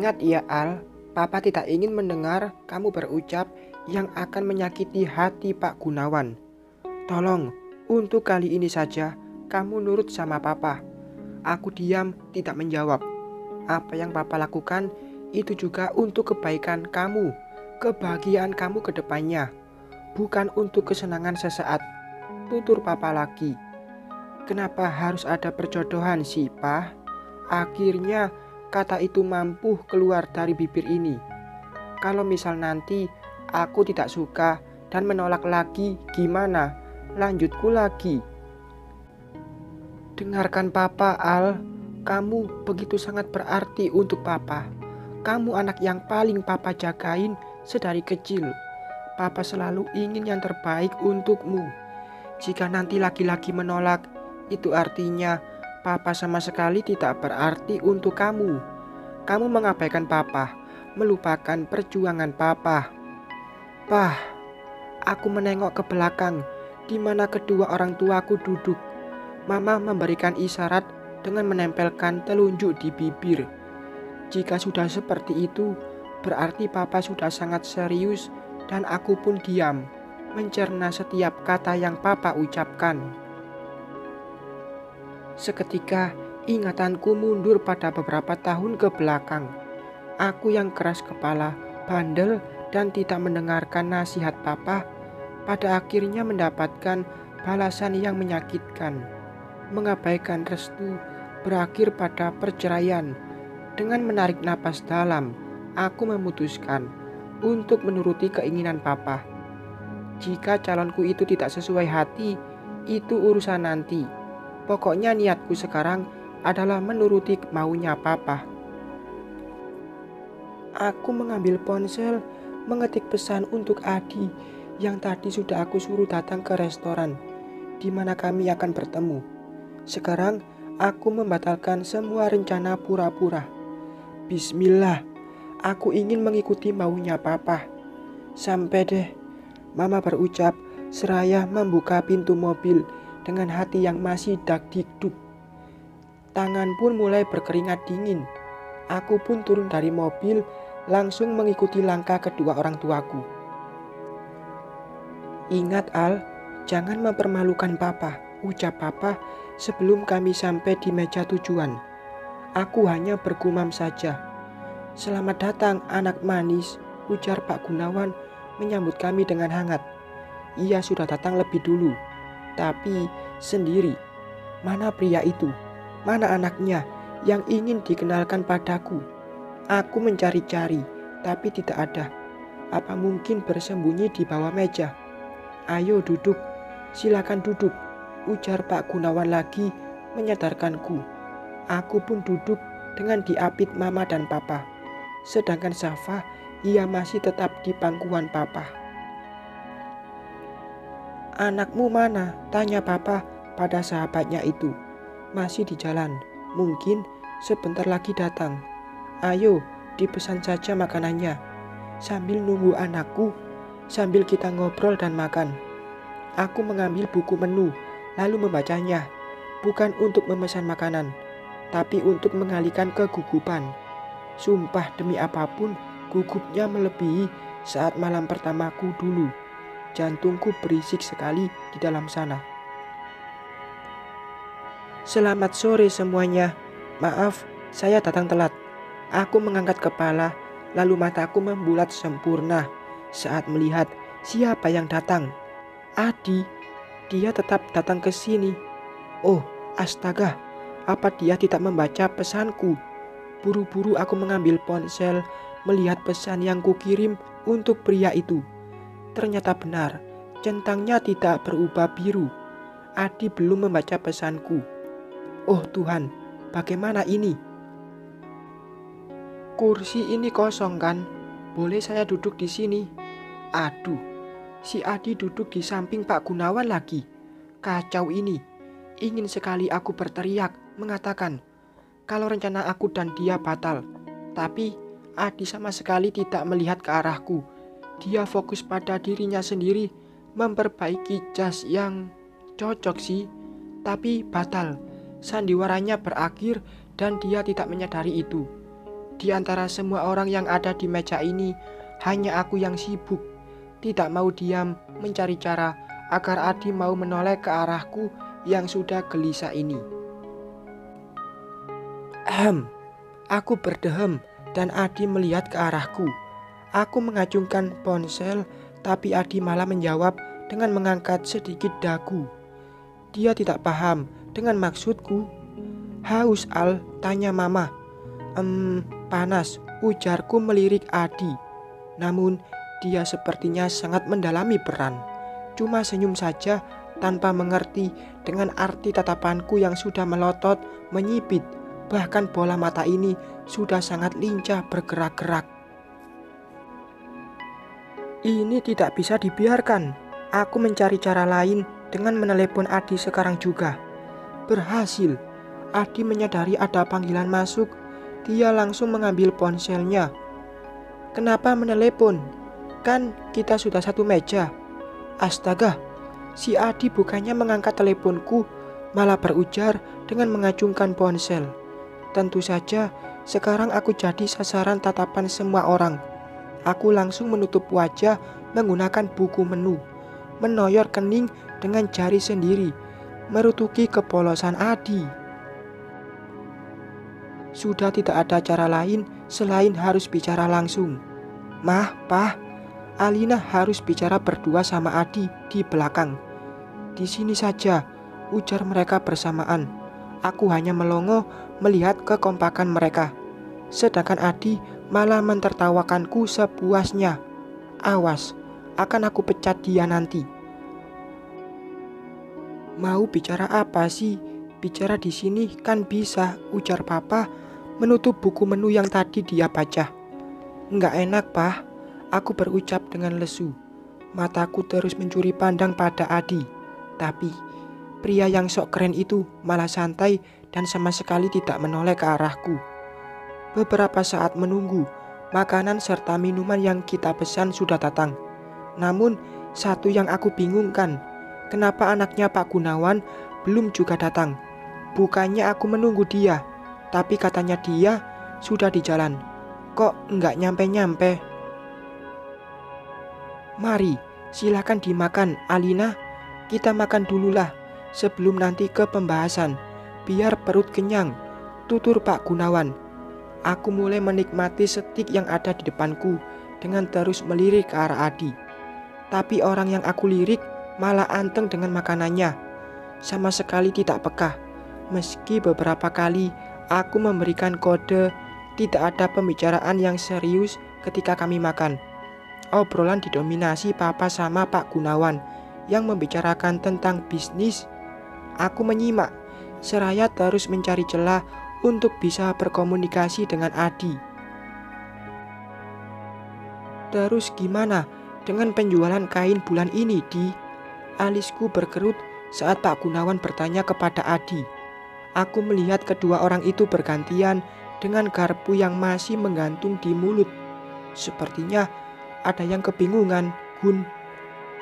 Ingat ya Al, Papa tidak ingin mendengar kamu berucap yang akan menyakiti hati Pak Gunawan. Tolong, untuk kali ini saja, kamu nurut sama Papa. Aku diam, tidak menjawab. Apa yang Papa lakukan, itu juga untuk kebaikan kamu, kebahagiaan kamu ke depannya. Bukan untuk kesenangan sesaat. Tutur Papa lagi. Kenapa harus ada perjodohan sih, Pak? Akhirnya kata itu mampu keluar dari bibir ini. Kalau misal nanti aku tidak suka dan menolak lagi, gimana? Lanjutku lagi. Dengarkan Papa, Al. Kamu begitu sangat berarti untuk Papa. Kamu anak yang paling Papa jagain sedari kecil. Papa selalu ingin yang terbaik untukmu. Jika nanti laki-laki menolak, itu artinya Papa sama sekali tidak berarti untuk kamu. Kamu mengabaikan Papa, melupakan perjuangan Papa. Pah, aku menengok ke belakang, di mana kedua orang tuaku duduk. Mama memberikan isyarat dengan menempelkan telunjuk di bibir. Jika sudah seperti itu, berarti Papa sudah sangat serius dan aku pun diam, mencerna setiap kata yang Papa ucapkan. Seketika ingatanku mundur pada beberapa tahun ke belakang. Aku yang keras kepala, bandel, dan tidak mendengarkan nasihat Papa, pada akhirnya mendapatkan balasan yang menyakitkan. Mengabaikan restu berakhir pada perceraian. Dengan menarik napas dalam, aku memutuskan untuk menuruti keinginan Papa. Jika calonku itu tidak sesuai hati, itu urusan nanti. Pokoknya niatku sekarang adalah menuruti maunya Papa. Aku mengambil ponsel, mengetik pesan untuk Adi yang tadi sudah aku suruh datang ke restoran di mana kami akan bertemu. Sekarang aku membatalkan semua rencana pura-pura. Bismillah, aku ingin mengikuti maunya Papa. Sampai deh, Mama berucap seraya membuka pintu mobil dengan hati yang masih dak-dikduk. Tangan pun mulai berkeringat dingin. Aku pun turun dari mobil, langsung mengikuti langkah kedua orang tuaku. Ingat Al, jangan mempermalukan Papa, ucap Papa sebelum kami sampai di meja tujuan. Aku hanya bergumam saja. Selamat datang anak manis, ujar Pak Gunawan menyambut kami dengan hangat. Ia sudah datang lebih dulu, tapi sendiri. Mana pria itu? Mana anaknya yang ingin dikenalkan padaku? Aku mencari-cari, tapi tidak ada. Apa mungkin bersembunyi di bawah meja? Ayo duduk, silakan duduk, ujar Pak Gunawan lagi menyadarkanku. Aku pun duduk dengan diapit Mama dan Papa. Sedangkan Safa, ia masih tetap di pangkuan Papa. Anakmu mana? Tanya Papa pada sahabatnya itu. Masih di jalan, mungkin sebentar lagi datang. Ayo, dipesan saja makanannya. Sambil nunggu anakku, sambil kita ngobrol dan makan. Aku mengambil buku menu, lalu membacanya. Bukan untuk memesan makanan, tapi untuk mengalihkan kegugupan. Sumpah demi apapun, gugupnya melebihi saat malam pertamaku dulu. Jantungku berisik sekali di dalam sana. Selamat sore semuanya. Maaf, saya datang telat. Aku mengangkat kepala, lalu mataku membulat sempurna saat melihat siapa yang datang. Adi, dia tetap datang ke sini. Oh, astaga, apa dia tidak membaca pesanku? Buru-buru aku mengambil ponsel, melihat pesan yang kukirim untuk pria itu. Ternyata benar, centangnya tidak berubah biru. Adi belum membaca pesanku. Oh Tuhan, bagaimana ini? Kursi ini kosong kan? Boleh saya duduk di sini? Aduh, si Adi duduk di samping Pak Gunawan lagi. Kacau ini. Ingin sekali aku berteriak, mengatakan kalau rencana aku dan dia batal. Tapi Adi sama sekali tidak melihat ke arahku. Dia fokus pada dirinya sendiri, memperbaiki jas yang cocok sih, tapi batal. Sandiwaranya berakhir dan dia tidak menyadari itu. Di antara semua orang yang ada di meja ini, hanya aku yang sibuk, tidak mau diam mencari cara agar Adi mau menoleh ke arahku yang sudah gelisah ini. Aku berdehem dan Adi melihat ke arahku. Aku mengacungkan ponsel, tapi Adi malah menjawab dengan mengangkat sedikit dagu. Dia tidak paham dengan maksudku. "Haus, Al?" tanya Mama. Panas," ujarku melirik Adi. Namun dia sepertinya sangat mendalami peran. Cuma senyum saja tanpa mengerti dengan arti tatapanku yang sudah melotot, menyipit. Bahkan bola mata ini sudah sangat lincah bergerak-gerak. Ini tidak bisa dibiarkan. Aku mencari cara lain dengan menelepon Adi sekarang juga. Berhasil. Adi menyadari ada panggilan masuk. Dia langsung mengambil ponselnya. "Kenapa menelepon? Kan kita sudah satu meja." Astaga, si Adi bukannya mengangkat teleponku, malah berujar dengan mengacungkan ponsel. Tentu saja, sekarang aku jadi sasaran tatapan semua orang. Aku langsung menutup wajah menggunakan buku menu, menoyor kening dengan jari sendiri, merutuki kepolosan Adi. Sudah tidak ada cara lain selain harus bicara langsung. "Mah, Pah, Alina harus bicara berdua sama Adi di belakang." "Di sini saja," ujar mereka bersamaan. Aku hanya melongo melihat kekompakan mereka. Sedangkan Adi malah mentertawakanku sepuasnya. Awas, akan aku pecat dia nanti. "Mau bicara apa sih? Bicara di sini kan bisa," ujar Papa menutup buku menu yang tadi dia baca. "Nggak enak, Pah," aku berucap dengan lesu. Mataku terus mencuri pandang pada Adi. Tapi pria yang sok keren itu malah santai dan sama sekali tidak menoleh ke arahku. Beberapa saat menunggu, makanan serta minuman yang kita pesan sudah datang. Namun satu yang aku bingungkan, kenapa anaknya Pak Gunawan belum juga datang? Bukannya aku menunggu dia, tapi katanya dia sudah di jalan. Kok nggak nyampe-nyampe? "Mari, silakan dimakan, Alina. Kita makan dululah sebelum nanti ke pembahasan. Biar perut kenyang," tutur Pak Gunawan. Aku mulai menikmati steak yang ada di depanku dengan terus melirik ke arah Adi. Tapi orang yang aku lirik malah anteng dengan makanannya. Sama sekali tidak peka. Meski beberapa kali aku memberikan kode, tidak ada pembicaraan yang serius ketika kami makan. Obrolan didominasi Papa sama Pak Gunawan yang membicarakan tentang bisnis. Aku menyimak, seraya terus mencari celah untuk bisa berkomunikasi dengan Adi. "Terus gimana dengan penjualan kain bulan ini, Di?" Alisku berkerut saat Pak Gunawan bertanya kepada Adi. Aku melihat kedua orang itu bergantian dengan garpu yang masih menggantung di mulut. Sepertinya ada yang kebingungan, Gun.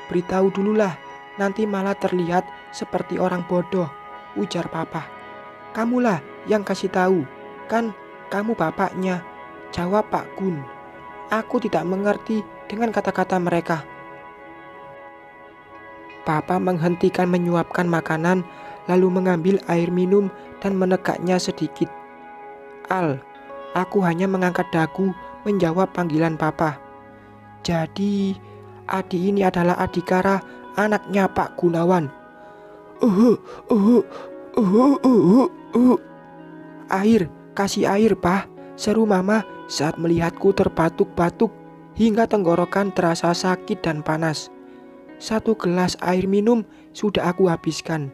"Beritahu dululah, nanti malah terlihat seperti orang bodoh," ujar Papa. "Kamulah yang kasih tahu, kan kamu bapaknya," jawab Pak Gun. Aku tidak mengerti dengan kata-kata mereka. Papa menghentikan menyuapkan makanan, lalu mengambil air minum dan menegaknya sedikit. "Al," aku hanya mengangkat dagu menjawab panggilan Papa. "Jadi Adi ini adalah Adhikara, anaknya Pak Gunawan." "Air, kasih air, Pak," seru Mama saat melihatku terbatuk-batuk hingga tenggorokan terasa sakit dan panas. 1 gelas air minum sudah aku habiskan.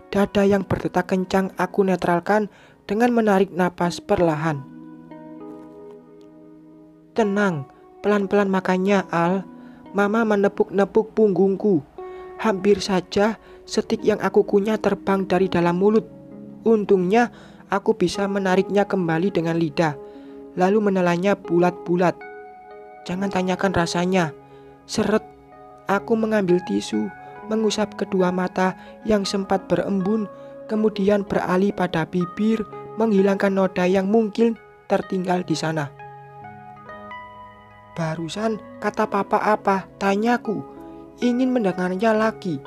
Dada yang berdetak kencang aku netralkan dengan menarik napas perlahan. "Tenang, pelan-pelan makannya, Al." Mama menepuk-nepuk punggungku. Hampir saja steak yang aku kunyah terbang dari dalam mulut. Untungnya aku bisa menariknya kembali dengan lidah, lalu menelannya bulat-bulat. "Jangan tanyakan rasanya." Seret, aku mengambil tisu, mengusap kedua mata yang sempat berembun, kemudian beralih pada bibir, menghilangkan noda yang mungkin tertinggal di sana. Barusan kata papa apa? Tanyaku. Ingin mendengarnya lagi.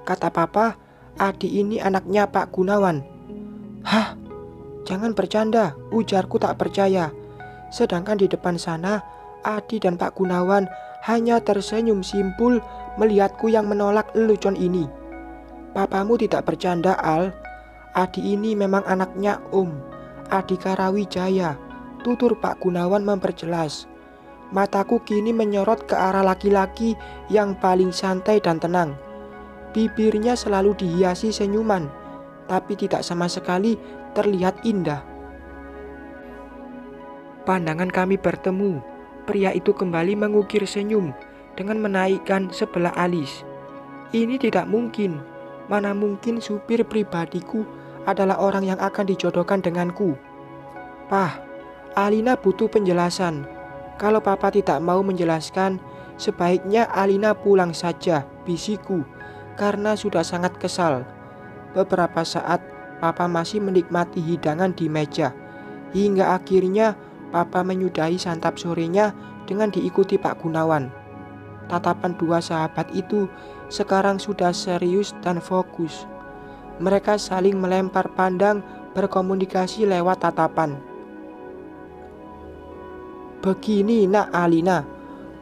Kata papa, Adi ini anaknya Pak Gunawan. Hah? Jangan bercanda, ujarku tak percaya. Sedangkan di depan sana, Adi dan Pak Gunawan hanya tersenyum simpul melihatku yang menolak lelucon ini. Papamu tidak bercanda, Al. Adi ini memang anaknya Om, Adhika Rawijaya, tutur Pak Gunawan memperjelas. Mataku kini menyorot ke arah laki-laki yang paling santai dan tenang. Bibirnya selalu dihiasi senyuman, tapi tidak sama sekali terlihat indah. Pandangan kami bertemu. Pria itu kembali mengukir senyum dengan menaikkan sebelah alis. Ini tidak mungkin. Mana mungkin supir pribadiku adalah orang yang akan dijodohkan denganku. Pah, Alina butuh penjelasan. Kalau papa tidak mau menjelaskan, sebaiknya Alina pulang saja, bisiku, karena sudah sangat kesal. Beberapa saat papa masih menikmati hidangan di meja, hingga akhirnya papa menyudahi santap sorenya dengan diikuti Pak Gunawan. Tatapan dua sahabat itu sekarang sudah serius dan fokus. Mereka saling melempar pandang, berkomunikasi lewat tatapan. Begini nak Alina,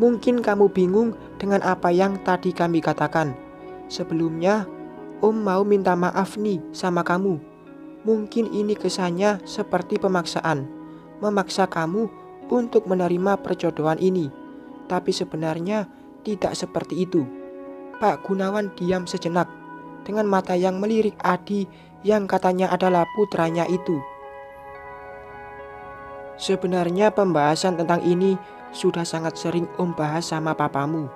mungkin kamu bingung dengan apa yang tadi kami katakan. Sebelumnya, Om mau minta maaf nih sama kamu. Mungkin ini kesannya seperti pemaksaan, memaksa kamu untuk menerima perjodohan ini. Tapi sebenarnya tidak seperti itu. Pak Gunawan diam sejenak, dengan mata yang melirik Adi yang katanya adalah putranya itu. Sebenarnya pembahasan tentang ini sudah sangat sering Om bahas sama papamu.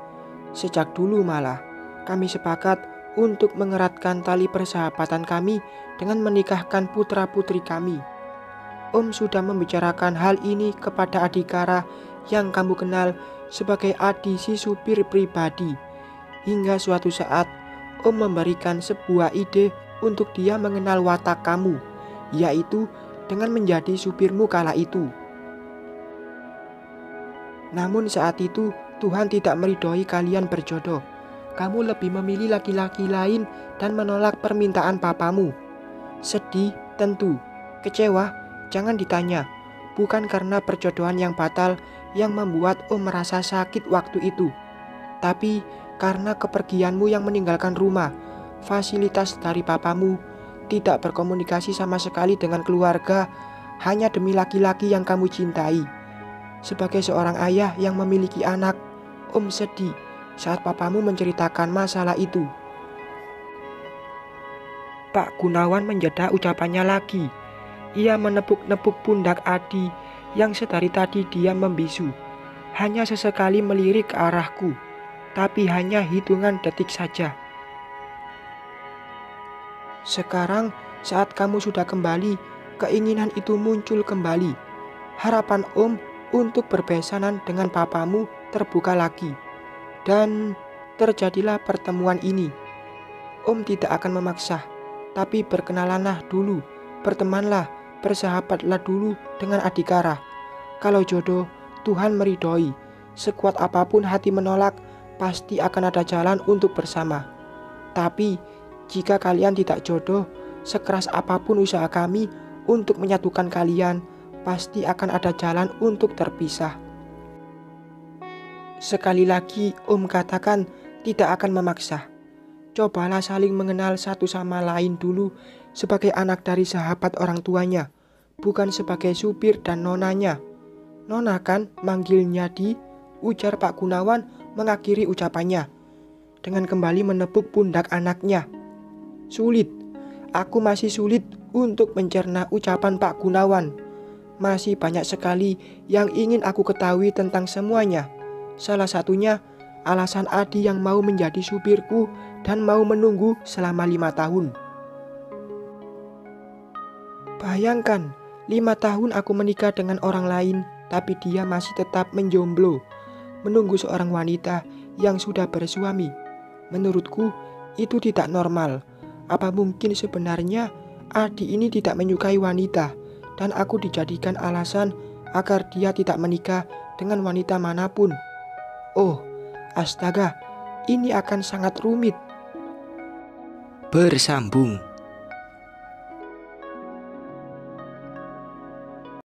Sejak dulu malah, kami sepakat untuk mengeratkan tali persahabatan kami dengan menikahkan putra-putri kami. Om sudah membicarakan hal ini kepada Adhikara yang kamu kenal sebagai Adi si supir pribadi. Hingga suatu saat, Om memberikan sebuah ide untuk dia mengenal watak kamu, yaitu dengan menjadi supirmu kala itu. Namun saat itu Tuhan tidak meridhoi kalian berjodoh. Kamu lebih memilih laki-laki lain dan menolak permintaan papamu. Sedih tentu, kecewa jangan ditanya. Bukan karena perjodohan yang batal yang membuat Om merasa sakit waktu itu, tapi karena kepergianmu yang meninggalkan rumah, fasilitas dari papamu, tidak berkomunikasi sama sekali dengan keluarga, hanya demi laki-laki yang kamu cintai. Sebagai seorang ayah yang memiliki anak, Om sedih saat papamu menceritakan masalah itu. Pak Gunawan menjeda ucapannya lagi. Ia menepuk-nepuk pundak Adi yang sedari tadi diam membisu. Hanya sesekali melirik ke arahku, tapi hanya hitungan detik saja. Sekarang saat kamu sudah kembali, keinginan itu muncul kembali. Harapan Om untuk berbesanan dengan papamu terbuka lagi. Dan terjadilah pertemuan ini. Om tidak akan memaksa, tapi berkenalanlah dulu, bertemanlah, bersahabatlah dulu dengan Adhikara. Kalau jodoh, Tuhan meridhoi. Sekuat apapun hati menolak, pasti akan ada jalan untuk bersama. Tapi jika kalian tidak jodoh, sekeras apapun usaha kami untuk menyatukan kalian, pasti akan ada jalan untuk terpisah. Sekali lagi Om katakan tidak akan memaksa. Cobalah saling mengenal satu sama lain dulu sebagai anak dari sahabat orang tuanya, bukan sebagai supir dan nonanya. Nona kan manggilnya Di, ujar Pak Gunawan mengakhiri ucapannya, dengan kembali menepuk pundak anaknya. Sulit, aku masih sulit untuk mencerna ucapan Pak Gunawan. Masih banyak sekali yang ingin aku ketahui tentang semuanya. Salah satunya alasan Adi yang mau menjadi supirku dan mau menunggu selama 5 tahun. Bayangkan, 5 tahun aku menikah dengan orang lain, tapi dia masih tetap menjomblo, menunggu seorang wanita yang sudah bersuami. Menurutku, itu tidak normal. Apa mungkin sebenarnya Adi ini tidak menyukai wanita dan aku dijadikan alasan agar dia tidak menikah dengan wanita manapun. Oh, astaga, ini akan sangat rumit. Bersambung.